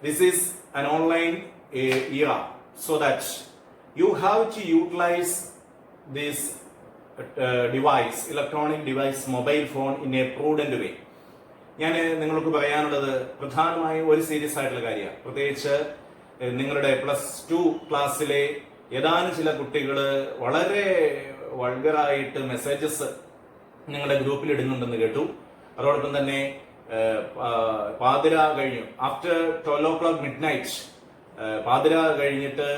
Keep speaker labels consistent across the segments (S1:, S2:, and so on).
S1: this is an online era, so that you have to utilize this device, electronic device, mobile phone in a prudent way. ഞാൻ നിങ്ങൾക്ക് പറയാനുള്ളത് പ്രധാനമായും ഒരു serious ആയിട്ടുള്ള കാര്യമാണ്. പ്രത്യേകിച്ച് നിങ്ങളുടെ +2 ക്ലാസ്സിലെ ഏതാനും ചില കുട്ടികൾ വളരെ വൾഗറായിട്ട് മെസ്സേജസ് നിങ്ങളുടെ ഗ്രൂപ്പിൽ ഇടുന്നുണ്ടെന്ന് കേട്ടു. അതോടൊപ്പം തന്നെ പാതിര കഴിഞ്ഞു, ആഫ്റ്റർ 12 o'clock midnight പാതിര കഴിഞ്ഞിട്ട്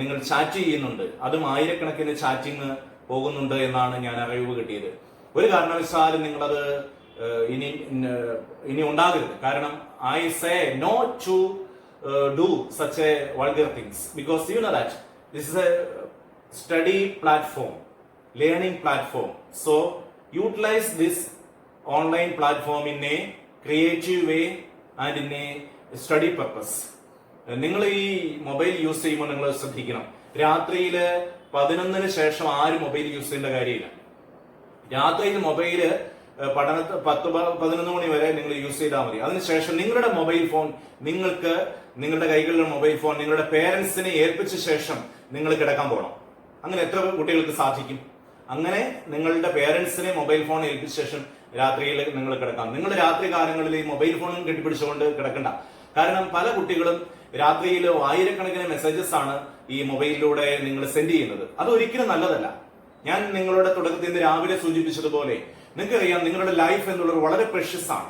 S1: നിങ്ങൾ ചാറ്റ് ചെയ്യുന്നുണ്ട്. അതും ആയിരക്കണക്കിന് ചാറ്റിങ് പോകുന്നുണ്ട് എന്നാണ് ഞാൻ അറിവ് കിട്ടിയത്. ഒരു കാരണവശാലും നിങ്ങളത് ഇനി ഉണ്ടാകരുത്. കാരണം I say no to do such a vulgar things, because you know that this is a study platform, learning platform. So utilize this online platform in a creative way and in a study purpose. നിങ്ങൾ ഈ mobile use ചെയ്യുമ്പോൾ നിങ്ങൾ ശ്രദ്ധിക്കണം, രാത്രിയിൽ 11-ന് ശേഷം ആരും mobile use ചെയ്യേണ്ട കാര്യമില്ല. രാത്രിയിൽ മൊബൈല് പഠനത്തിൽ 10-11 മണി വരെ നിങ്ങൾ യൂസ് ചെയ്താൽ മതി. അതിനുശേഷം നിങ്ങളുടെ മൊബൈൽ ഫോൺ നിങ്ങളുടെ കൈകളിലുള്ള മൊബൈൽ ഫോൺ നിങ്ങളുടെ പേരൻസിനെ ഏൽപ്പിച്ച ശേഷം നിങ്ങൾ കിടക്കാൻ പോകണം. അങ്ങനെ എത്ര കുട്ടികൾക്ക് സാധിക്കും? അങ്ങനെ നിങ്ങളുടെ പേരൻസിനെ മൊബൈൽ ഫോൺ ഏൽപ്പിച്ച ശേഷം രാത്രിയിൽ നിങ്ങൾ കിടക്കാം. നിങ്ങൾ രാത്രി കാലങ്ങളിൽ ഈ മൊബൈൽ ഫോണും കെട്ടിപ്പിടിച്ചുകൊണ്ട് കിടക്കണ്ട. കാരണം പല കുട്ടികളും രാത്രിയിൽ ആയിരക്കണക്കിന് മെസ്സേജസ് ആണ് ഈ മൊബൈലിലൂടെ നിങ്ങൾ സെൻഡ് ചെയ്യുന്നത്. അത് ഒരിക്കലും നല്ലതല്ല. ഞാൻ നിങ്ങളുടെ തുടക്കത്തിൽ നിന്ന് രാവിലെ സൂചിപ്പിച്ചതുപോലെ നിങ്ങൾക്കറിയാം, നിങ്ങളുടെ ലൈഫ് എന്നുള്ളത് വളരെ പ്രഷ്യസ് ആണ്.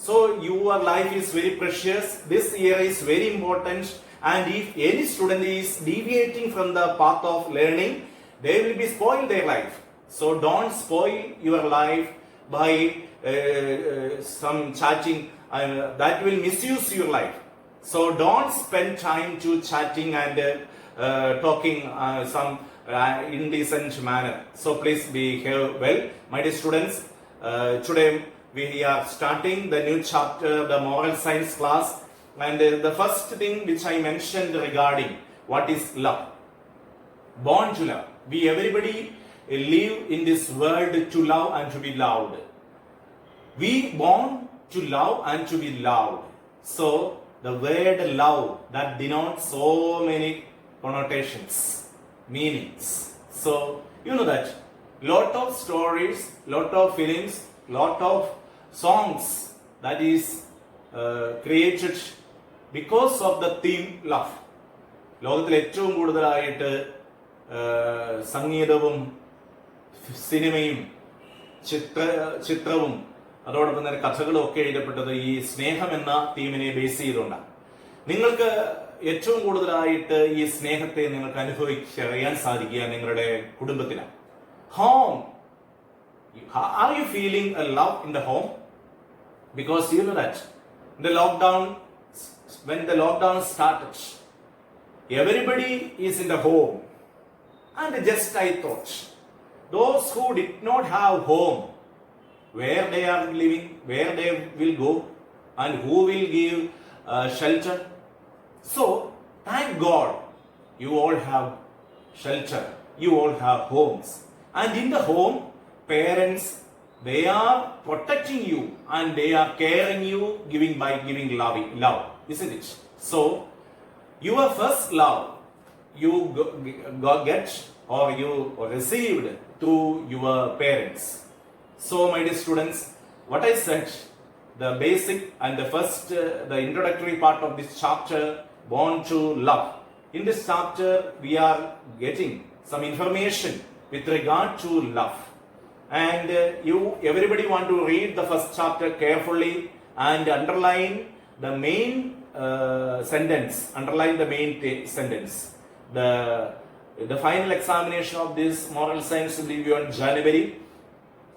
S1: So your life is very precious. This year is very important. And if any student is deviating from the path of learning, they will be spoil their life. So don't spoil your life by some chatting that will misuse your life. So don't spend time to chatting and talking some indecent manner. So please behave well, my dear students. Today we are starting the new chapter, the moral science class, and the first thing which I mentioned regarding what is love. Born to love. We everybody live in this world to love and to be loved. We born to love and to be loved. So the word love that denotes so many connotations, meanings. So you know that lot of stories, lot of films, lot of songs that is created because of the theme love. ലോകത്തിൽ ഏറ്റവും കൂടുതലായിട്ട് സംഗീതവും സിനിമയും ചിത്രവും അതോടൊപ്പം തന്നെ കഥകളും ഒക്കെ എഴുതപ്പെട്ടത് ഈ സ്നേഹം എന്ന തീമിനെ ബേസ് ചെയ്തുകൊണ്ടാണ്. നിങ്ങൾക്ക് ഏറ്റവും കൂടുതലായിട്ട് ഈ സ്നേഹത്തെ നിങ്ങൾക്ക് അനുഭവിച്ചറിയാൻ സാധിക്കുക നിങ്ങളുടെ കുടുംബത്തിലാണ്. Home, are you feeling A love in the home? Because you know that when the lockdown started, everybody is in the home. And just I thought, those who did not have home, where they are living, where they will go, and who will give shelter. So thank God you all have shelter, you all have homes, and in the home parents, they are protecting you and they are caring you, giving love, isn't it? So your first love you get or you received through your parents. So my dear students, what I said, the basic and the first the introductory part of this chapter, born to love. In this chapter we are getting some information with regard to love, and you everybody want to read the first chapter carefully and underline the main sentence. Underline the main sentence. The final examination of this moral science will be on January,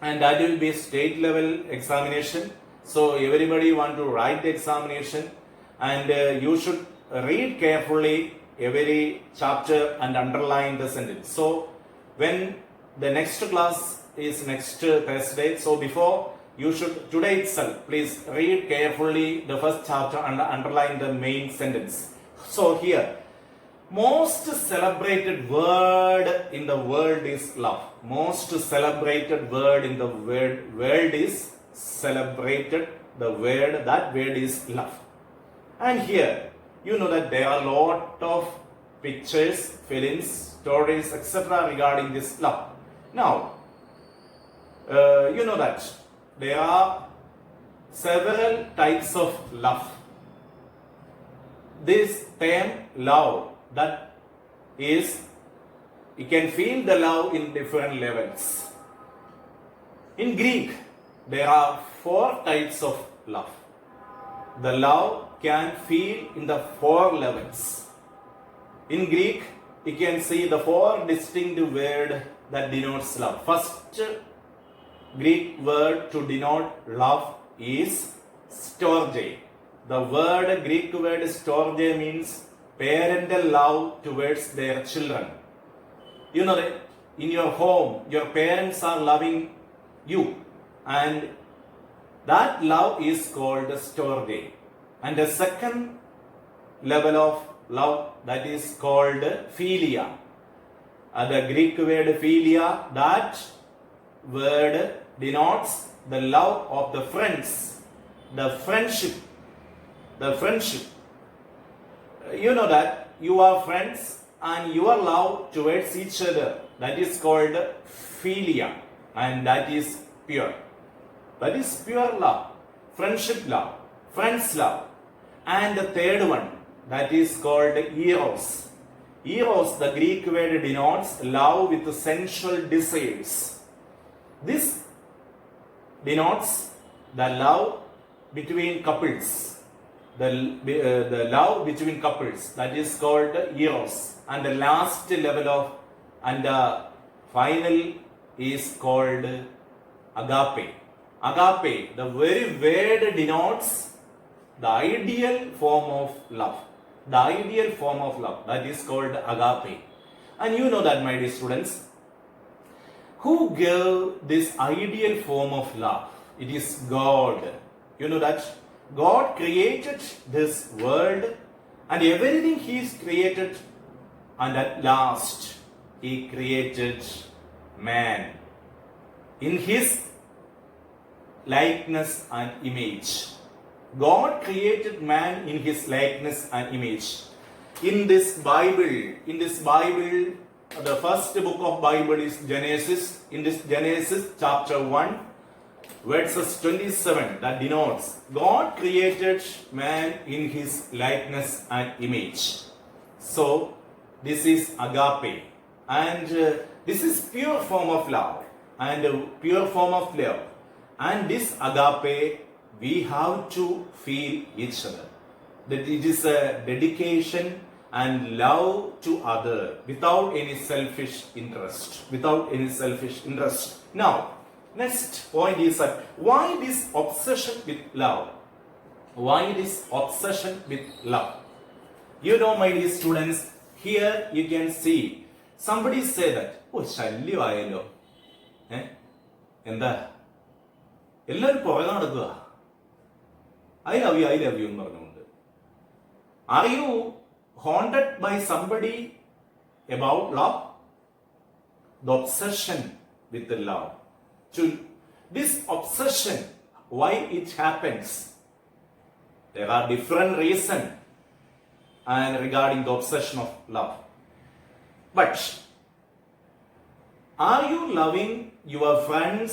S1: and that will be state level examination. So everybody want to write the examination, and you should read carefully every chapter and underline the sentence. So when the next class is next Thursday, so before you should today itself please read carefully the first chapter and underline the main sentence. So here, most celebrated word in the world is love. Most celebrated word in the world is celebrated. That word is love. And here You know that there are a lot of pictures, films, stories, etc. regarding this love. Now, you know that there are several types of love. This term love, that is, you can feel the love in different levels. In Greek, there are 4 types of love. The love can feel in the 4 levels. In Greek, you can see the 4 distinct words that denotes love. First Greek word to denote love is storge. The Greek word storge means parental love towards their children. You know that in your home, your parents are loving you, and that love is called storge. And the second level of love, that is called philia. The Greek word philia, that word denotes the love of the friends, the friendship. You know that you are friends and your love towards each other, that is called philia, and that is pure. That is pure love, friendship love, friends love. And the third one, that is called eros. Eros, the Greek word denotes love with sensual desires. This denotes the love between couples. The love between couples, that is called eros. And the last level of, and the final is called agape. Agape, the very word denotes the ideal form of love. The ideal form of love, that is called agape. And you know that, my dear students, who gave this ideal form of love? It is God. You know that God created this world and everything He is created, and at last He created man in His likeness and image. God created man in His likeness and image. In this Bible, the first book of Bible is Genesis. In this Genesis chapter 1, verses 27, that denotes God created man in His likeness and image. So this is agape, and this is pure form of love, and pure form of love. And this agape, we have to feel each other. That it is a dedication and love to other without any selfish interest. Now, next point is that why this obsession with love? You know, my dear students, here you can see somebody say that, oh, ശല്യമായല്ലോ. എന്താ എല്ലാവരും പുറകെ നടക്കുക, I love you എന്ന് പറഞ്ഞുകൊണ്ട്. Are you haunted by somebody about love? The obsession with the love. This obsession, why it happens? There are different reasons and regarding the obsession of love. But are you loving your friends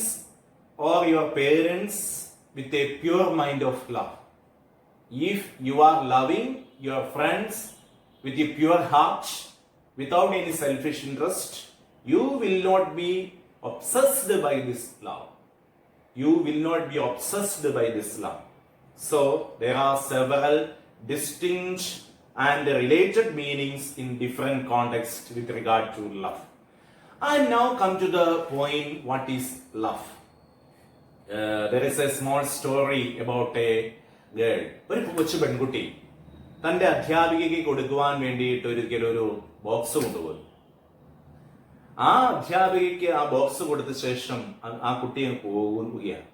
S1: or your parents with a pure mind of love? If you are loving your friends with a pure heart, without any selfish interest, you will not be obsessed by this love. So there are several distinct and related meanings in different contexts with regard to love. And now come to the point, what is love? There is a small story about a girl. ഒരു കൊച്ചു പെൺകുട്ടി തൻ്റെ അധ്യാപികയ്ക്ക് കൊടുക്കുവാൻ വേണ്ടിയിട്ട് ഒരിക്കലൊരു box കൊണ്ടുപോയി. ആ അധ്യാപികയ്ക്ക് ആ ബോക്സ് കൊടുത്ത ശേഷം ആ കുട്ടിയെ പോവുകയാണ്.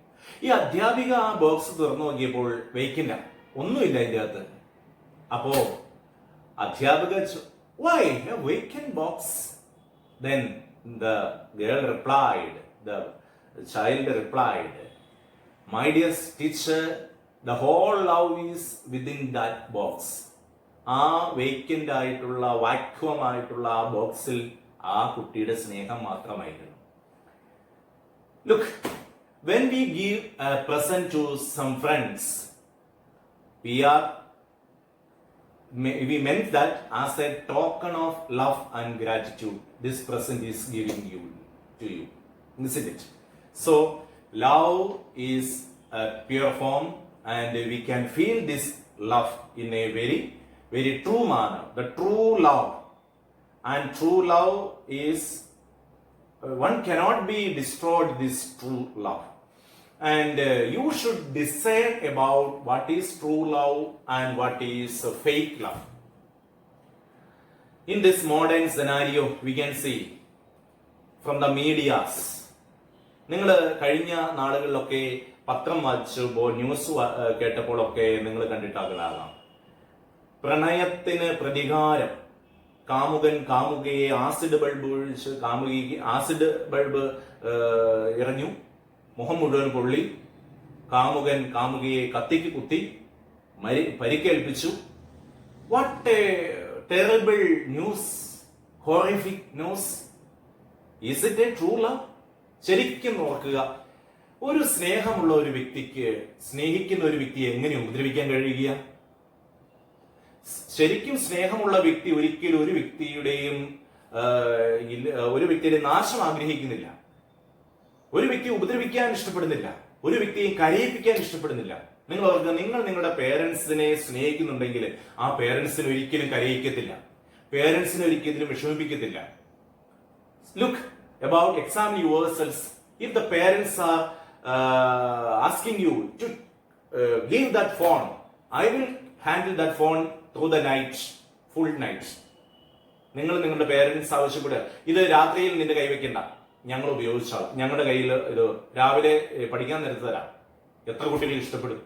S1: ഈ അധ്യാപിക ആ ബോക്സ് തുറന്നു നോക്കിയപ്പോൾ വെയ്ക്കില്ല, ഒന്നുമില്ല അതിൻ്റെ അകത്ത്. അപ്പോ അധ്യാപിക, why a vacant box? Then the child replied, my dear teacher, the whole love is within that box. ആ വേക്കൻ്റ് ആയിട്ടുള്ള വാക്വം ആയിട്ടുള്ള ആ ബോക്സിൽ ആ കുട്ടിയുടെ സ്നേഹം മാത്രമായിരുന്നു. Look, when we give a present to some friends, we meant that as a token of love and gratitude. This present is giving you to you, isn't it? So love is a pure form, and we can feel this love in a very, very true manner. The true love, and true love is one cannot be destroyed. This true love, and you should discern about what is true love and what is fake love. In this modern scenario, we can see from the medias. നിങ്ങൾ കഴിഞ്ഞ നാളുകളിലൊക്കെ പത്രം വായിച്ചപ്പോൾ news കേട്ടപ്പോഴൊക്കെ നിങ്ങൾ കണ്ടിട്ടാകാം, പ്രണയത്തിന് പ്രതികാരം, കാമുകൻ കാമുകയെ acid bulb ഒഴിച്ച് ആസിഡ് ബൾബ് എറിഞ്ഞു, മുഖം മുഴുവൻ പൊള്ളി, കാമുകൻ കാമുകയെ കത്തിക്ക് കുത്തി പരിക്കേൽപ്പിച്ചു. What a terrible news, horrific news. Is it a true love? ശരിക്കും നോക്കുക, ഒരു സ്നേഹമുള്ള ഒരു വ്യക്തിക്ക് സ്നേഹിക്കുന്ന ഒരു വ്യക്തിയെ എങ്ങനെ ഉപദ്രവിക്കാൻ കഴിയുക? ശരിക്കും സ്നേഹമുള്ള വ്യക്തി ഒരിക്കലും ഒരു വ്യക്തിയുടെ നാശം ആഗ്രഹിക്കുന്നില്ല, ഒരു വ്യക്തിയെ ഉപദ്രവിക്കാൻ ഇഷ്ടപ്പെടുന്നില്ല, ഒരു വ്യക്തിയെ കരയിപ്പിക്കാൻ ഇഷ്ടപ്പെടുന്നില്ല. നിങ്ങൾ ഓർക്കുക, നിങ്ങൾ നിങ്ങളുടെ പേരൻസിനെ സ്നേഹിക്കുന്നുണ്ടെങ്കിൽ ആ പേരൻസിനെ ഒരിക്കലും കരയിക്കത്തില്ല, പേരൻസിനെ ഒരിക്കലും വിഷമിപ്പിക്കത്തില്ല. Look, about examine yourselves. If the parents are asking you to give that phone, I will handle that phone through the night, full night. നിങ്ങൾ നിങ്ങളുടെ പേരൻസ് ആവശ്യപ്പെടുക, ഇത് രാത്രിയിൽ നിന്റെ കൈവയ്ക്കണ്ട, ഞങ്ങൾ ഉപയോഗിച്ചാൽ ഞങ്ങളുടെ കയ്യിൽ ഇത് രാവിലെ പഠിക്കാൻ നേരത്ത് തരാം. എത്ര കുട്ടികൾ ഇഷ്ടപ്പെടും?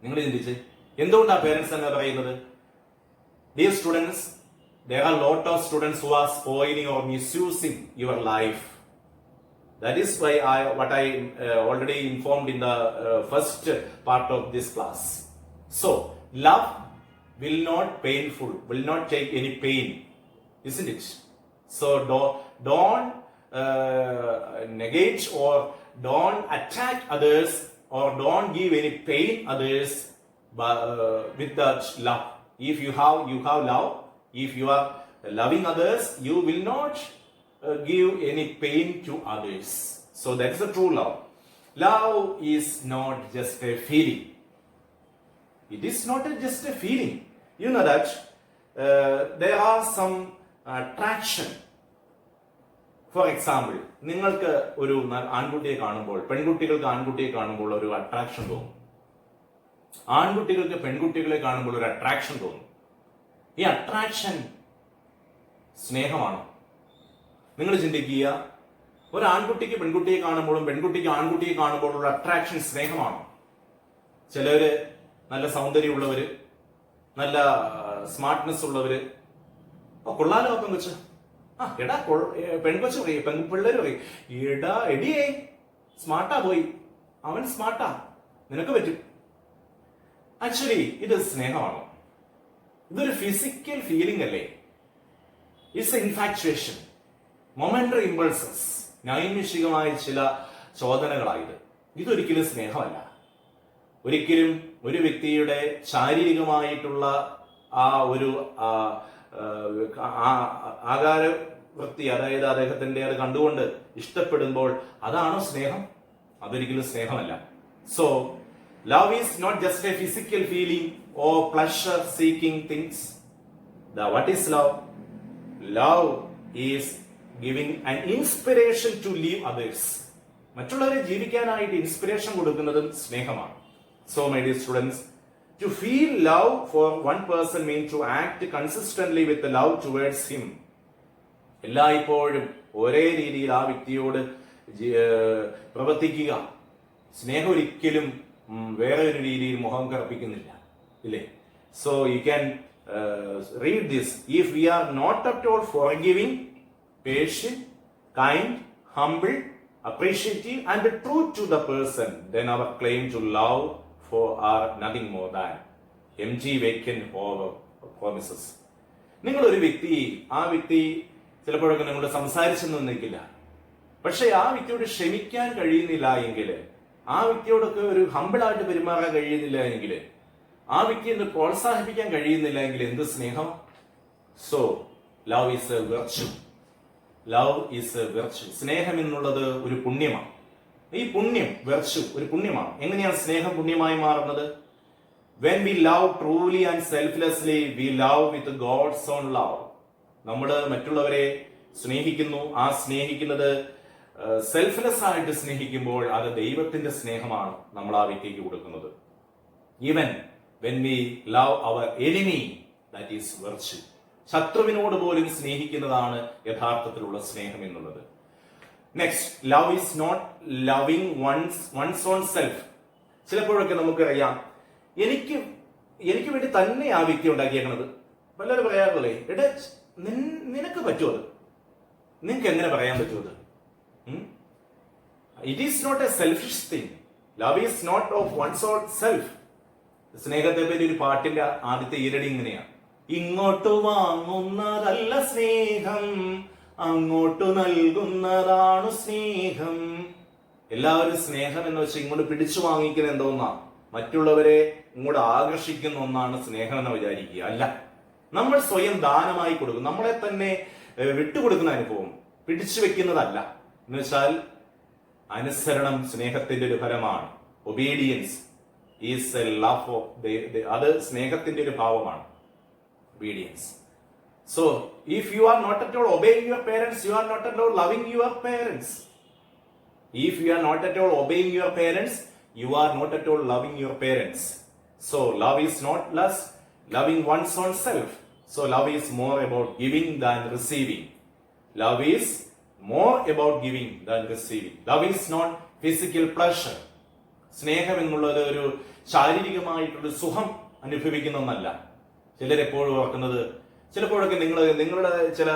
S1: നിങ്ങൾ ചിന്തിച്ച് എന്തുകൊണ്ടാണ് പേരൻസ് എന്ന് പറയുന്നത്? Dear students, there are a lot of students who are spoiling or misusing your life. That is why what I already informed in the first part of this class. So love will not take any pain, isn't it? So don't negate or don't attack others or don't give any pain others with that love. If you have love, if you are loving others, you will not give any pain to others. So that is the true love. Love is not just a feeling. It is not just a feeling. You know that there are some attraction. For example, നിങ്ങൾക്ക് ഒരു ആൺകുട്ടിയെ കാണുമ്പോൾ, പെൺകുട്ടികൾക്ക് ആൺകുട്ടിയെ കാണുമ്പോൾ ഒരു attraction തോന്നും, ആൺകുട്ടികൾക്ക് പെൺകുട്ടികളെ കാണുമ്പോൾ ഒരു അട്രാക്ഷൻ തോന്നും. ഈ അട്രാക്ഷൻ സ്നേഹമാണോ? നിങ്ങൾ ചിന്തിക്കുക, ഒരു ആൺകുട്ടിക്ക് പെൺകുട്ടിയെ കാണുമ്പോഴും പെൺകുട്ടിക്ക് ആൺകുട്ടിയെ കാണുമ്പോഴുള്ള അട്രാക്ഷൻ സ്നേഹമാണോ? ചിലര് നല്ല സൗന്ദര്യമുള്ളവര്, നല്ല സ്മാർട്ട്നെസ് ഉള്ളവര്, കൊള്ളാലോ പെൺകൊച്ച്, എടാ പെൺകൊച്ച് പറയും, പെൺപിള്ളേര് പറയും, എടിയേ സ്മാർട്ടാ പോയി, അവൻ സ്മാർട്ടാ, നിനക്ക് പറ്റും. ആക്ച്വലി ഇത് സ്നേഹമാണോ? ഇതൊരു ഫിസിക്കൽ ഫീലിംഗ് അല്ലേ? ഇറ്റ്സ് ഇൻഫാക്ച്വേഷൻ, മൊമെന്ററി ഇമ്പൾസസ്, നൈമിഷികമായ ചില ചോദനകളായത്. ഇതൊരിക്കലും സ്നേഹമല്ല. ഒരിക്കലും ഒരു വ്യക്തിയുടെ ശാരീരികമായിട്ടുള്ള ആ ഒരു ആകാരവൃത്തി, അതായത് അദ്ദേഹത്തിന്റെ അത് കണ്ടുകൊണ്ട് ഇഷ്ടപ്പെടുമ്പോൾ അതാണോ സ്നേഹം? അതൊരിക്കലും സ്നേഹമല്ല. So love is not just a physical feeling or pleasure seeking things. What is love? Love is giving an inspiration to live others. മറ്റുള്ളവരെ ജീവിക്കാനായിട്ട് ഇൻസ്പിറേഷൻ കൊടുക്കുന്നതും സ്നേഹമാണ്. So my dear students, to feel love for one person means to act consistently with the love towards him. എല്ലായ്പ്പോഴും ഒരേ രീതിയിൽ ആ വ്യക്തിയോട് പ്രവർത്തിക്കുക. സ്നേഹം ഒരിക്കലും വേറെ ഒരു രീതിയിൽ മുഖം കറുപ്പിക്കുന്നില്ല, ഇല്ലേ? So you can read this. If we are not at all forgiving, patient, kind, humble, appreciative and true to the person, then our claim to love for are nothing more than empty vacant promises. നിങ്ങളൊരു വ്യക്തി, ആ വ്യക്തി ചിലപ്പോഴൊക്കെ നിങ്ങളോട് സംസാരിച്ചെന്ന് നിൽക്കില്ല, പക്ഷെ ആ വ്യക്തിയോട് ക്ഷമിക്കാൻ കഴിയുന്നില്ല എങ്കിൽ, ആ വ്യക്തിയോടൊക്കെ ഒരു ഹമ്പിളായിട്ട് പെരുമാറാൻ കഴിയുന്നില്ല എങ്കിൽ, ആ വ്യക്തിയെ പ്രോത്സാഹിപ്പിക്കാൻ കഴിയുന്നില്ല എങ്കിൽ എന്ത് സ്നേഹം? So love is A virtue. Love is A virtue. സ്നേഹം എന്നുള്ളത് ഒരു പുണ്യമാണ്. ഈ പുണ്യം, വെർച്യു, ഒരു പുണ്യമാണ്. എങ്ങനെയാണ് സ്നേഹം പുണ്യമായി മാറുന്നത്? When we love truly and selflessly, we love with God's own love. നമ്മൾ മറ്റുള്ളവരെ സ്നേഹിക്കുന്നു, ആ സ്നേഹിക്കുന്നത് സെൽഫ്ലെസ് ആയിട്ട് സ്നേഹിക്കുമ്പോൾ അത് ദൈവത്തിന്റെ സ്നേഹമാണ് നമ്മൾ ആ വ്യക്തിക്ക് കൊടുക്കുന്നത്. Even when we love our enemy, that is virtue. ശത്രുവിനോട് പോലും സ്നേഹിക്കുന്നതാണ് യഥാർത്ഥത്തിലുള്ള സ്നേഹം എന്നുള്ളത്. Next, love is not loving one's own self. ചിലപ്പോഴൊക്കെ നമുക്കറിയാം, എനിക്ക് വേണ്ടി തന്നെ ആ വ്യക്തി ഉണ്ടാക്കിയേക്കണത്. പലരും പറയാറുള്ളേ, എടാ നിനക്ക് പറ്റുമോ അത്? നിനക്ക് എങ്ങനെ പറയാൻ പറ്റുമോ അത്? It is not a selfish thing. Love is not of one's own self. സ്നേഹത്തെ പറ്റി ഒരു പാട്ടിന്റെ ആദ്യത്തെ ഈരടി ഇങ്ങനെയാണ്: ഇങ്ങോട്ട് വാങ്ങുന്നതല്ല സ്നേഹം, അങ്ങോട്ട് നൽകുന്നതാണ് സ്നേഹം. എല്ലാവരും സ്നേഹം എന്ന് വെച്ചാൽ ഇങ്ങോട്ട് പിടിച്ചു വാങ്ങിക്കുന്ന എന്തോന്നാ, മറ്റുള്ളവരെ ഇങ്ങോട്ട് ആകർഷിക്കുന്ന ഒന്നാണ് സ്നേഹം എന്ന് വിചാരിക്കുക. അല്ല, നമ്മൾ സ്വയം ദാനമായി കൊടുക്കും, നമ്മളെ തന്നെ വിട്ടുകൊടുക്കുന്ന അനുഭവം, പിടിച്ചു വെക്കുന്നതല്ല. എന്ന് വെച്ചാൽ അനുസരണം സ്നേഹത്തിന്റെ ഒരു ഫലമാണ്. Obedience is A love of, അത് സ്നേഹത്തിന്റെ ഒരു ഭാവമാണ്, obedience. So, if you are not at all obeying your parents, you are not at all loving your parents. If you are not at all obeying your parents, you are not at all loving your parents. So, love is not less loving one's own self. So, love is more about giving than receiving. Love is more about giving than receiving. Love is not physical pleasure. സ്നേഹം എന്നുള്ളത് ഒരു ശാരീരികമായിട്ടുള്ള സുഖം അനുഭവിക്കുന്ന ഒന്നല്ല. ചിലരെപ്പോഴും ഓർക്കുന്നത്, ചിലപ്പോഴൊക്കെ നിങ്ങളുടെ ചില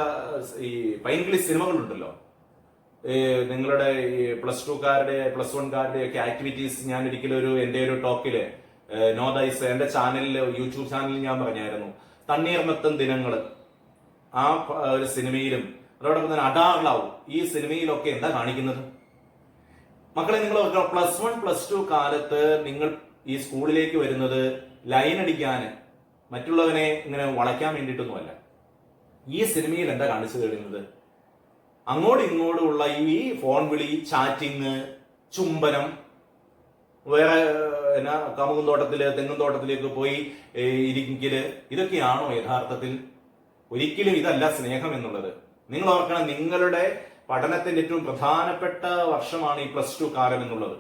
S1: ഈ പൈൻകിളി സിനിമകളുണ്ടല്ലോ, നിങ്ങളുടെ ഈ പ്ലസ് 2-കാരുടെ പ്ലസ് 1-കാരുടെ ഒക്കെ ആക്ടിവിറ്റീസ് ഞാൻ ഒരിക്കലും എന്റെ ഒരു ടോക്കില് നോദൈസ് എന്റെ ചാനലിൽ, യൂട്യൂബ് ചാനലിൽ ഞാൻ പറഞ്ഞായിരുന്നു. തണ്ണീർമത്തൻ ദിനങ്ങള്, ആ ഒരു സിനിമയിലും അതോടൊപ്പം തന്നെ അഡാർ ലവ്, ഈ സിനിമയിലൊക്കെ എന്താ കാണിക്കുന്നത്? മക്കളെ, നിങ്ങൾ പ്ലസ് 1 പ്ലസ് 2 കാലത്ത് നിങ്ങൾ ഈ സ്കൂളിലേക്ക് വരുന്നത് ലൈൻ അടിക്കാൻ, മറ്റുള്ളവനെ ഇങ്ങനെ വളയ്ക്കാൻ വേണ്ടിയിട്ടൊന്നുമല്ല. ഈ സിനിമയിൽ എന്താ കാണിച്ചു തരുന്നത്? അങ്ങോട്ടും ഇങ്ങോട്ടും ഉള്ള ഈ ഫോൺ വിളി, ചാറ്റിങ്, ചുംബനം, വേറെ എന്നാ കമുകും തോട്ടത്തില് തെങ്ങും തോട്ടത്തിലേക്ക് പോയി ഇരിക്കല്, ഇതൊക്കെയാണോ യഥാർത്ഥത്തിൽ? ഒരിക്കലും ഇതല്ല സ്നേഹം എന്നുള്ളത്. നിങ്ങൾ ഓർക്കണം, നിങ്ങളുടെ പഠനത്തിന്റെ ഏറ്റവും പ്രധാനപ്പെട്ട വർഷമാണ് ഈ പ്ലസ് 2 കാലം എന്നുള്ളത്.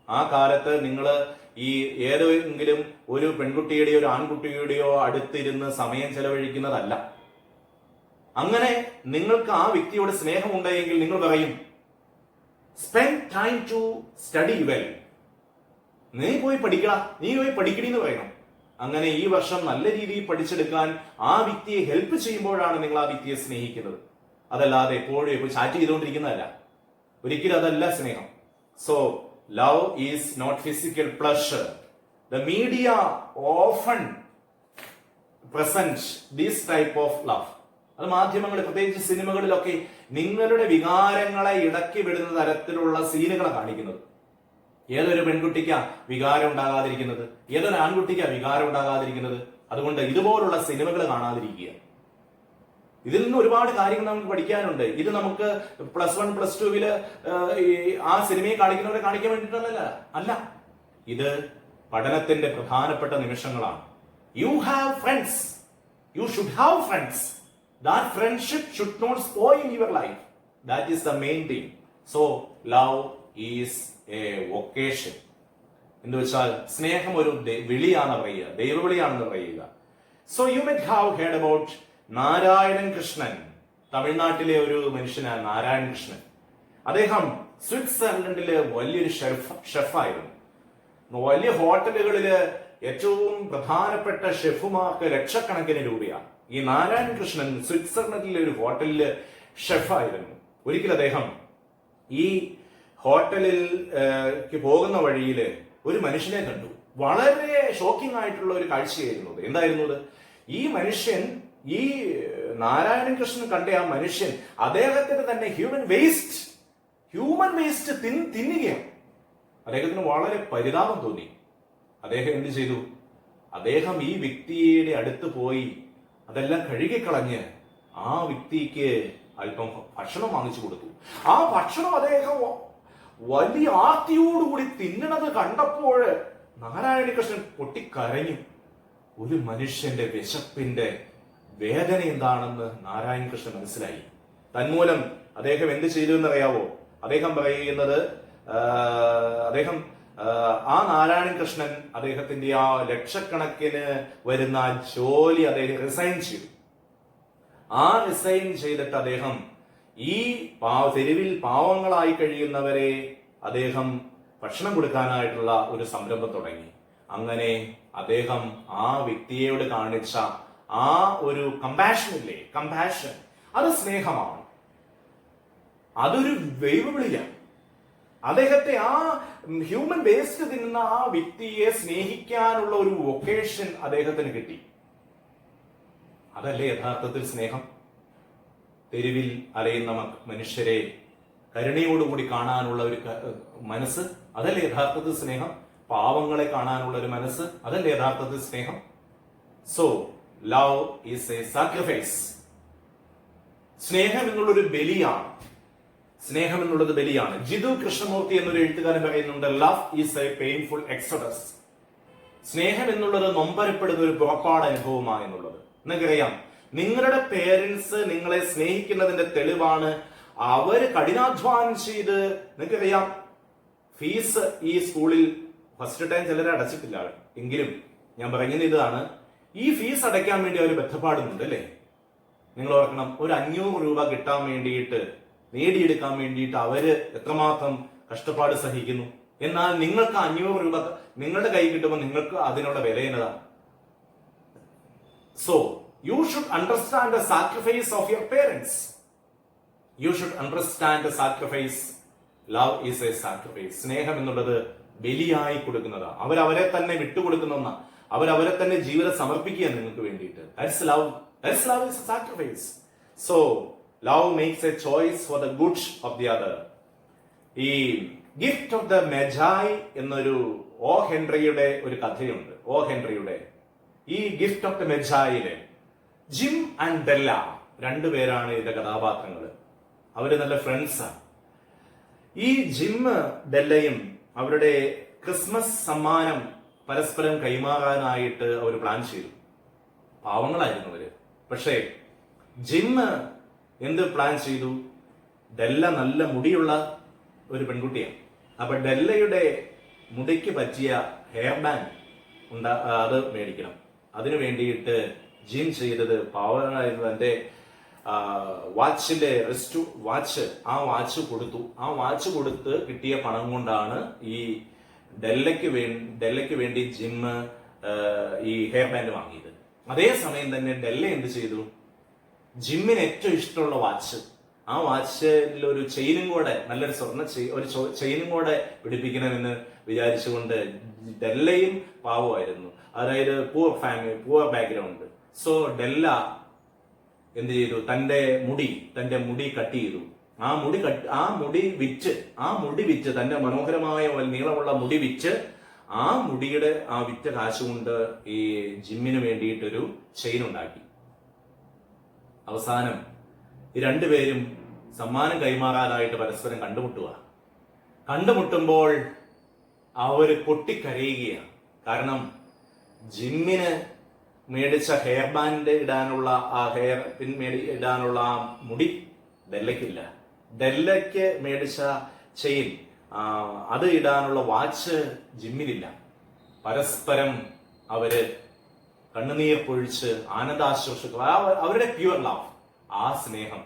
S1: ആ കാലത്ത് നിങ്ങൾ ഈ ഏതെങ്കിലും ഒരു പെൺകുട്ടിയുടെയോ ഒരു ആൺകുട്ടിയുടെയോ അടുത്തിരുന്ന് സമയം ചെലവഴിക്കുന്നതല്ല. അങ്ങനെ നിങ്ങൾക്ക് ആ വ്യക്തിയോട് സ്നേഹമുണ്ടെങ്കിൽ നിങ്ങൾ പറയും, spend time to study well. നീ പോയി പഠിക്കണി എന്ന് പറയണം. അങ്ങനെ ഈ വർഷം നല്ല രീതിയിൽ പഠിച്ചെടുക്കാൻ ആ വ്യക്തിയെ ഹെൽപ്പ് ചെയ്യുമ്പോഴാണ് നിങ്ങൾ ആ വ്യക്തിയെ സ്നേഹിക്കുന്നത്. അതല്ലാതെ എപ്പോഴും എപ്പോഴും ചാറ്റ് ചെയ്തുകൊണ്ടിരിക്കുന്നതല്ല. ഒരിക്കലും അതല്ല സ്നേഹം. So love is not physical pleasure. The media often present this type of love. അത് മാധ്യമങ്ങൾ, പ്രത്യേകിച്ച് സിനിമകളിലൊക്കെ നിങ്ങളുടെ വികാരങ്ങളെ ഇടക്കി വിടുന്ന തരത്തിലുള്ള സീനുകളെ കാണിക്കുന്നത്. ഏതൊരു പെൺകുട്ടിക്കാ വികാരം ഉണ്ടാകാതിരിക്കുന്നത്? ഏതൊരു ആൺകുട്ടിക്കാ വികാരം ഉണ്ടാകാതിരിക്കുന്നത്? അതുകൊണ്ട് ഇതുപോലുള്ള സിനിമകൾ കാണാതിരിക്കുക. ഇതിൽ നിന്ന് ഒരുപാട് കാര്യങ്ങൾ നമുക്ക് പഠിക്കാനുണ്ട്. ഇത് നമുക്ക് പ്ലസ് 1 പ്ലസ് 2 ആ സിനിമയെ കാണിക്കുന്നവരെ കാണിക്കാൻ വേണ്ടിയിട്ടുള്ളതല്ല, അല്ല. ഇത് പഠനത്തിന്റെ പ്രധാനപ്പെട്ട നിമിഷങ്ങളാണ്. You have friends, you should have friends. That friendship should not spoil your life. That is the main thing. So love is a vocation. എന്ന് വെച്ചാൽ സ്നേഹം ഒരു വിളിയാണെന്ന് പറയുക, ദൈവവിളിയാണെന്ന് പറയുക. So you may have heard about Narayanan Krishnan. തമിഴ്നാട്ടിലെ ഒരു മനുഷ്യനാണ് നാരായണൻ കൃഷ്ണൻ. അദ്ദേഹം സ്വിറ്റ്സർലൻഡിലെ വലിയൊരു ഷെഫായിരുന്നു. വലിയ ഹോട്ടലുകളില് ഏറ്റവും പ്രധാനപ്പെട്ട ഷെഫുമാർക്ക് ലക്ഷക്കണക്കിന് രൂപയാണ്. ഈ നാരായണൻ കൃഷ്ണൻ സ്വിറ്റ്സർലൻഡിലെ ഒരു ഹോട്ടലില് ഷെഫായിരുന്നു. ഒരിക്കൽ അദ്ദേഹം ഈ ഹോട്ടലിൽ പോകുന്ന വഴിയിൽ ഒരു മനുഷ്യനെ കണ്ടു. വളരെ ഷോക്കിംഗ് ആയിട്ടുള്ള ഒരു കാഴ്ചയായിരുന്നു. എന്തായിരുന്നു അത്? ഈ മനുഷ്യൻ, ഈ നാരായണൻ കൃഷ്ണൻ കണ്ട ആ മനുഷ്യൻ അദ്ദേഹത്തിന് തന്നെ ഹ്യൂമൻ വേസ്റ്റ് തിന്നുകയാണ്. അദ്ദേഹത്തിന് വളരെ പരിതാപം തോന്നി. അദ്ദേഹം എന്ത് ചെയ്തു? അദ്ദേഹം ഈ വ്യക്തിയുടെ അടുത്ത് പോയി അതെല്ലാം കഴുകിക്കളഞ്ഞ് ആ വ്യക്തിക്ക് അല്പം ഭക്ഷണം വാങ്ങിച്ചു കൊടുത്തു. ആ ഭക്ഷണം അദ്ദേഹം വലിയ ആർത്തിയോടുകൂടി തിന്നണത് കണ്ടപ്പോൾ നാരായണകൃഷ്ണൻ പൊട്ടിക്കരഞ്ഞു. ഒരു മനുഷ്യന്റെ വിശപ്പിന്റെ വേദന എന്താണെന്ന് നാരായണകൃഷ്ണൻ മനസ്സിലായി. തന്മൂലം അദ്ദേഹം എന്ത് ചെയ്തു എന്നറിയാവോ? അദ്ദേഹം പറയുന്നത്, ആ നാരായണൻ കൃഷ്ണൻ അദ്ദേഹത്തിന്റെ ആ ലക്ഷക്കണക്കിന് വരുന്ന ജോലി അദ്ദേഹം റിസൈൻ ചെയ്തു. ആ റിസൈൻ ചെയ്തിട്ട് അദ്ദേഹം ഈ തെരുവിൽ പാവങ്ങളായി കഴിയുന്നവരെ അദ്ദേഹം ഭക്ഷണം കൊടുക്കാനായിട്ടുള്ള ഒരു സംരംഭം തുടങ്ങി. അങ്ങനെ അദ്ദേഹം ആ വ്യക്തിയോട് കാണിച്ച ആ ഒരു കമ്പാഷൻ, അത് സ്നേഹമാണ്, അതൊരു ദൈവവിളിയാണ്. അദ്ദേഹത്തെ ആ ഹ്യൂമൻ വേസ്റ്റ് തിന്നുന്ന ആ വ്യക്തിയെ സ്നേഹിക്കാനുള്ള ഒരു വൊക്കേഷൻ അദ്ദേഹത്തിന് കിട്ടി. അതല്ലേ യഥാർത്ഥത്തിൽ സ്നേഹം? തെരുവിൽ അലയുന്ന മനുഷ്യരെ കരുണയോടുകൂടി കാണാനുള്ള ഒരു മനസ്സ്, അതല്ലേ യഥാർത്ഥത്തിൽ സ്നേഹം? പാവങ്ങളെ കാണാനുള്ള ഒരു മനസ്സ്, അതല്ലേ യഥാർത്ഥത്തിൽ സ്നേഹം? So love is A sacrifice. സ്നേഹം എന്നുള്ളൊരു ബലിയാണ്. സ്നേഹം എന്നുള്ളത് ബലിയാണ്. ജിതു കൃഷ്ണമൂർത്തി എന്നൊരു എഴുത്തുകാരൻ പറയുന്നുണ്ട്, love is A painful exodus. സ്നേഹം എന്നുള്ളത് നൊമ്പരപ്പെടുന്ന ഒരു പുറപ്പാട് അനുഭവമാണ് എന്നുള്ളത്. നിങ്ങൾക്കറിയാം, നിങ്ങളുടെ പേരൻസ് നിങ്ങളെ സ്നേഹിക്കുന്നതിന്റെ തെളിവാണ് അവര് കഠിനാധ്വാനം ചെയ്ത്, നിങ്ങൾക്കറിയാം, ഫീസ് ഈ സ്കൂളിൽ ഫസ്റ്റ് ടൈം ചിലരെ അടച്ചിട്ടില്ല. എങ്കിലും ഞാൻ പറയുന്നത് ഇതാണ്, ഈ ഫീസ് അടയ്ക്കാൻ വേണ്ടി അവർ ബന്ധപ്പാടുന്നുണ്ട് അല്ലേ? നിങ്ങൾ ഓർക്കണം, ഒരു 500 രൂപ കിട്ടാൻ വേണ്ടിയിട്ട്, നേടിയെടുക്കാൻ വേണ്ടിയിട്ട് അവര് എത്രമാത്രം കഷ്ടപ്പാട് സഹിക്കുന്നു. എന്നാൽ നിങ്ങൾക്ക് 500 രൂപ നിങ്ങളുടെ കൈ കിട്ടുമ്പോൾ നിങ്ങൾക്ക് അതിനുള്ള വില എന്നതാണ്. So you should understand the sacrifice of your parents. You should understand the sacrifice. Love is a sacrifice. സ്നേഹം എന്നുള്ളത് ബലിയായി കൊടുക്കുന്നതാ. അവരവരെ തന്നെ വിട്ടുകൊടുക്കുന്ന, അവരവരെ തന്നെ ജീവിതം സമർപ്പിക്കുക നിങ്ങൾക്ക് വേണ്ടിയിട്ട്. That's love. That's love is a sacrifice. So love makes a choice for the good of the other. ഈ ഗിഫ്റ്റ് ഓഫ് ദ മെജായ് എന്നൊരു ഓ ഹെൻറിയുടെ ഒരു കഥയുണ്ട്. ഓ ഹെൻറിയുടെ ഈ ഗിഫ്റ്റ് ഓഫ് ദ മെജായിലെ ജിം ആൻഡ് ഡെല്ല രണ്ടുപേരാണ് ഇതിന്റെ കഥാപാത്രങ്ങൾ. അവര് നല്ല ഫ്രണ്ട്സാണ്. ഈ ജിം ഡെല്ലയും അവരുടെ ക്രിസ്മസ് സമ്മാനം പരസ്പരം കൈമാറാനായിട്ട് അവർ പ്ലാൻ ചെയ്തു. പാവങ്ങളായിരുന്നു അവര്. പക്ഷേ ജിം എന്ത് പ്ലാൻ ചെയ്തു? ഡെല്ല നല്ല മുടിയുള്ള ഒരു പെൺകുട്ടിയാണ്. അപ്പൊ ഡെല്ലയുടെ മുടിക്ക് പറ്റിയ ഹെയർ ബാൻഡ് അത് മേടിക്കണം. അതിനു വേണ്ടിയിട്ട് ജിം ചെയ്തത്, പാവങ്ങളായിരുന്നു, തന്റെ വാച്ചിന്റെ ആ വാച്ച് കൊടുത്ത് കിട്ടിയ പണം കൊണ്ടാണ് ഈ ഡെല്ലയ്ക്ക് വേണ്ടി ജിം ഈ ഹെയർ ബാൻഡ് വാങ്ങിയത്. അതേസമയം തന്നെ ഡെല്ല എന്ത് ചെയ്തു? ജിമ്മിന് ഏറ്റവും ഇഷ്ടമുള്ള വാച്ച്, ആ വാച്ചിൽ ഒരു ചെയിനും കൂടെ, നല്ലൊരു ചെയിനും കൂടെ പിടിപ്പിക്കണമെന്ന് വിചാരിച്ചുകൊണ്ട്, ഡെല്ലയും പാവമായിരുന്നു, അതായത് പൂവർ ബാക്ക്ഗ്രൗണ്ട്. സോ ഡെല്ല എന്ത് ചെയ്തു? തന്റെ മുടി കട്ട് ചെയ്തു. ആ മുടി വിറ്റ് തന്റെ മനോഹരമായ നീളമുള്ള മുടി വിറ്റ് ആ വിറ്റ കാശ് കൊണ്ട് ഈ ജിമ്മിന് വേണ്ടിയിട്ടൊരു ചെയിൻ ഉണ്ടാക്കി. അവസാനം ഈ രണ്ടുപേരും സമ്മാനം കൈമാറാനായിട്ട് പരസ്പരം കണ്ടുമുട്ടുമ്പോൾ അവര് പൊട്ടിക്കരയുകയാണ്. കാരണം ജിമ്മിന് മേടിച്ച ഹെയർ ബാൻഡ് ഇടാനുള്ള ഇടാനുള്ള ആ മുടി ഡെല്ലയ്ക്കില്ല. ഡെല്ലയ്ക്ക് മേടിച്ച ചെയിൻ, അത് ഇടാനുള്ള വാച്ച് ജിമ്മിനില്ല. പരസ്പരം അവര് കണ്ണുനീർ പൊഴിച്ച് ആനന്ദാശ്വാസിക്കുക. അവരുടെ പ്യുവർ ലവ്, ആ സ്നേഹം,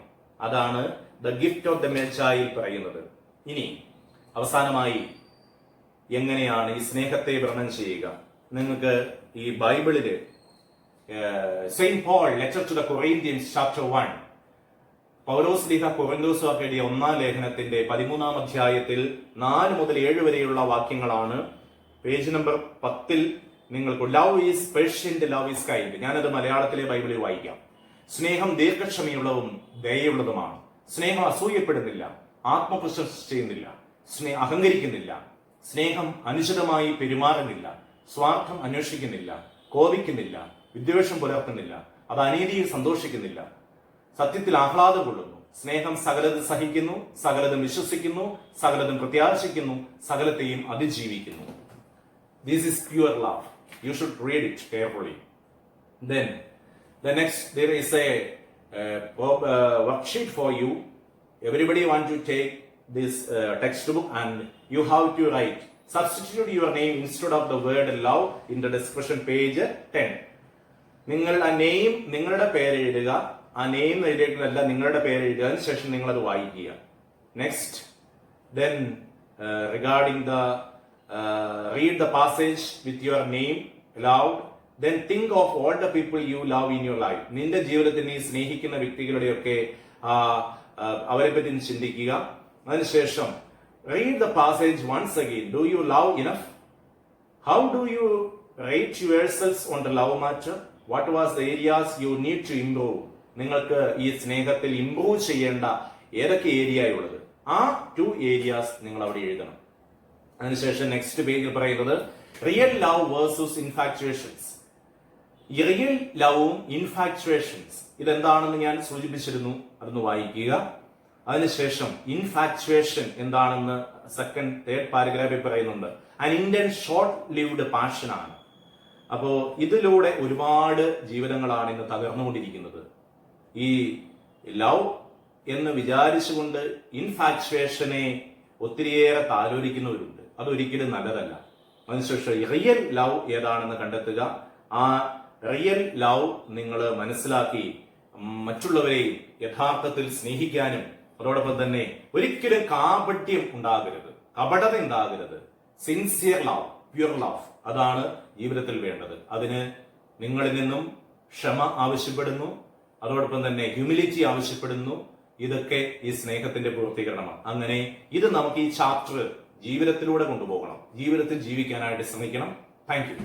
S1: അതാണ് ദ ഗിഫ്റ്റ് ഓഫ് ദ മെജായിൽ പറയുന്നത്. ഇനി അവസാനമായി എങ്ങനെയാണ് ഈ സ്നേഹത്തെ വർണ്ണം ചെയ്യുക? നിങ്ങൾക്ക് ഈ ബൈബിളില് Saint Paul letter to the Corinthians chapter 1, Paulose ലീഹ കൊറിന്തോസുകാർക്ക് എഴുതിയ 1-ാം ലേഖനത്തിന്റെ 13-ാം അധ്യായത്തിൽ 4 മുതൽ 7 വരെയുള്ള വാക്യങ്ങളാണ്. പേജ് നമ്പർ 10 നിങ്ങൾക്ക് love is patient, love is kind. ഞാനത് മലയാളത്തിലെ ബൈബിളിൽ വായിക്കാം. സ്നേഹം ദീർഘക്ഷമയുള്ളതും ദയയുള്ളതുമാണ്. സ്നേഹം അസൂയപ്പെടുന്നില്ല, ആത്മപ്രശംസ ചെയ്യുന്നില്ല, അഹങ്കരിക്കുന്നില്ല. സ്നേഹം അനുചിതമായി പെരുമാറുന്നില്ല, സ്വാർത്ഥം അന്വേഷിക്കുന്നില്ല, കോപിക്കുന്നില്ല, വിദ്വേഷം പുലർത്തുന്നില്ല, അത് അനീതിയിൽ സന്തോഷിക്കുന്നില്ല, സത്യത്തിൽ ആഹ്ലാദം കൊള്ളുന്നു. സ്നേഹം സകലതും സഹിക്കുന്നു, സകലതും വിശ്വസിക്കുന്നു, സകലതും പ്രത്യാശിക്കുന്നു, സകലത്തെയും അതിജീവിക്കുന്നു. This is pure love. You should read it carefully. Then, the next, there is a worksheet for you. Everybody want to take this textbook and you have to write. Substitute your name instead of the word love in the description page 10. നിങ്ങൾ ആ name, നിങ്ങളുടെ പേര് എഴുതുക. ആ name എഴുതിയിട്ടല്ല, നിങ്ങളുടെ പേര് എഴുതുക. അതിനുശേഷം നിങ്ങൾ അത് വായിക്കുക. Next, then regarding the read the passage with your name aloud. Then think of all the people you love in your life. നിന്റെ ജീവിതത്തിൽ നീ സ്നേഹിക്കുന്ന വ്യക്തികളുടെയൊക്കെ അവരെ പറ്റി ചിന്തിക്കുക. അതിനുശേഷം read the passage once again. Do you love enough? How do you rate yourselves on the love matter? What was the areas you need to improve? നിങ്ങൾക്ക് ഈ സ്നേഹത്തിൽ ഇംപ്രൂവ് ചെയ്യേണ്ട ഏതൊക്കെ ഏരിയയുള്ളത്, ആ 2 areas നിങ്ങൾ അവിടെ എഴുതണം. അതിനുശേഷം നെക്സ്റ്റ് പേജിൽ പറയുന്നത് real love versus infatuations. Real ലവും infatuations ഇതെന്താണെന്ന് ഞാൻ സൂചിപ്പിച്ചിരുന്നു, അതൊന്ന് വായിക്കുക. അതിനുശേഷം ഇൻഫാക്ച്വേഷൻ എന്താണെന്ന് സെക്കൻഡ്, തേർഡ് പാരഗ്രാഫിൽ പറയുന്നുണ്ട്. ആൻ ഇന്റൻസ് ഷോർട്ട് ലിവ്ഡ് പാഷനാണ്. അപ്പോ ഇതിലൂടെ ഒരുപാട് ജീവിതങ്ങളാണ് ഇന്ന് തകർന്നുകൊണ്ടിരിക്കുന്നത്. ഈ ലവ് എന്ന് വിചാരിച്ചുകൊണ്ട് ഇൻഫാക്ച്വേഷനെ ഒത്തിരിയേറെ താലോലിക്കുന്നവരുണ്ട്. അതൊരിക്കലും നല്ലതല്ല. അതിനുശേഷം റിയൽ ലവ് ഏതാണെന്ന് കണ്ടെത്തുക. ആ റിയൽ ലവ് നിങ്ങൾ മനസ്സിലാക്കി മറ്റുള്ളവരെയും യഥാർത്ഥത്തിൽ സ്നേഹിക്കാനും, അതോടൊപ്പം തന്നെ ഒരിക്കലും കാപട്യം ഉണ്ടാകരുത്, കപടത ഉണ്ടാകരുത്. സിൻസിയർ ലവ്, പ്യുർ ലവ്, അതാണ് ജീവിതത്തിൽ വേണ്ടത്. അതിന് നിങ്ങളിൽ നിന്നും ക്ഷമ ആവശ്യപ്പെടുന്നു, അതോടൊപ്പം തന്നെ ഹ്യൂമിലിറ്റി ആവശ്യപ്പെടുന്നു. ഇതൊക്കെ ഈ സ്നേഹത്തിന്റെ പൂർത്തീകരണമാണ്. അങ്ങനെ ഇത് നമുക്ക് ഈ ചാപ്റ്റർ ജീവിതത്തിലൂടെ കൊണ്ടുപോകണം, ജീവിതത്തിൽ ജീവിക്കാനായിട്ട് ശ്രമിക്കണം. Thank you.